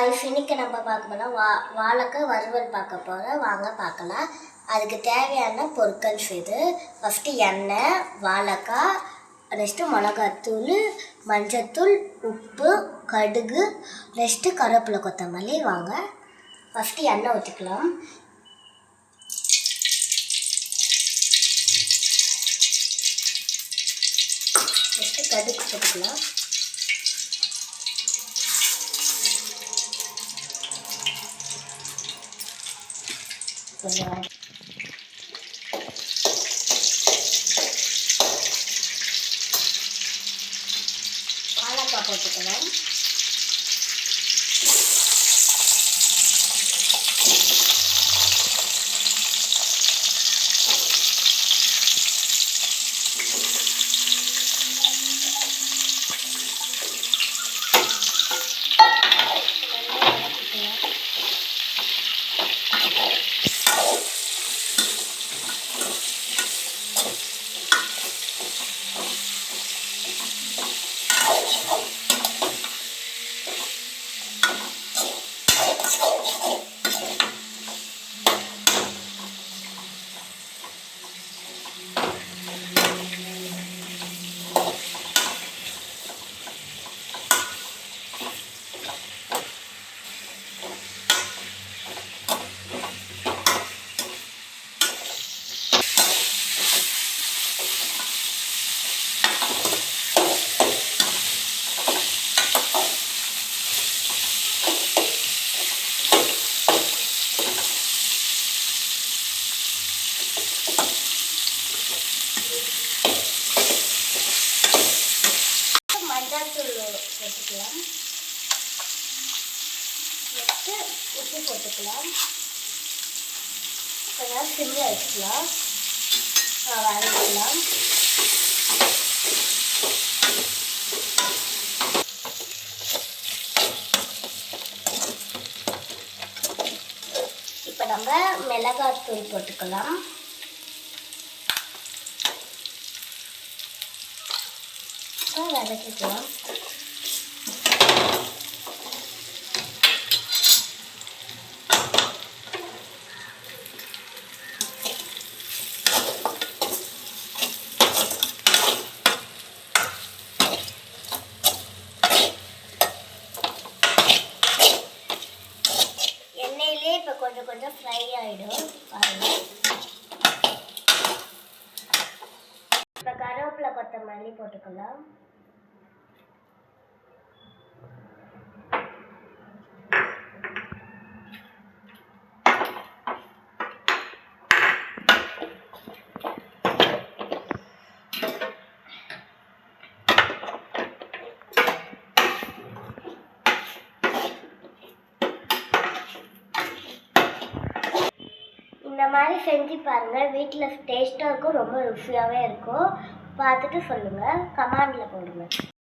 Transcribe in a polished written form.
இன்னைக்கு நம்ம பார்க்க போனால் வாழைக்காய் வறுவல் பார்க்க போகிறோம். வாங்க பார்க்கலாம். அதுக்கு தேவையான பொருட்கள் இது. ஃபஸ்ட்டு எண்ணெய், வாழைக்காய், நெக்ஸ்ட்டு மிளகாத்தூள், மஞ்சத்தூள், உப்பு, கடுகு, நெக்ஸ்ட்டு கருவேப்பிலை, கொத்தமல்லி. வாங்க ஃபஸ்ட்டு எண்ணெய் ஊற்றிக்கலாம். நெக்ஸ்ட்டு கடுகு போட்டுக்கலாம். வாழைக்காய் போட்டுக்கலாம். மஞ்சத்தூள் போட்டுக்கலாம். நெக்ஸ்ட்டு உப்பு போட்டுக்கலாம். கொஞ்சம் சிம்மில் வச்சுக்கலாம். வதக்கலாம். இப்போ நம்ம மிளகாத்தூள் போட்டுக்கலாம். வதக்கிக்கலாம். எண்ணெயிலே இப்போ கொஞ்சம் கொஞ்சம் ஃப்ரை ஆகிடும். பாருங்கள். இப்போ கருவேப்பிலை, கொத்தமல்லி போட்டுக்கலாம். இந்த மாதிரி செஞ்சு பாருங்கள். வீட்டில் டேஸ்ட்டாக இருக்கும், ரொம்ப ருசியாகவே இருக்கும். பார்த்துட்டு சொல்லுங்கள், கமெண்டில் போடுங்க.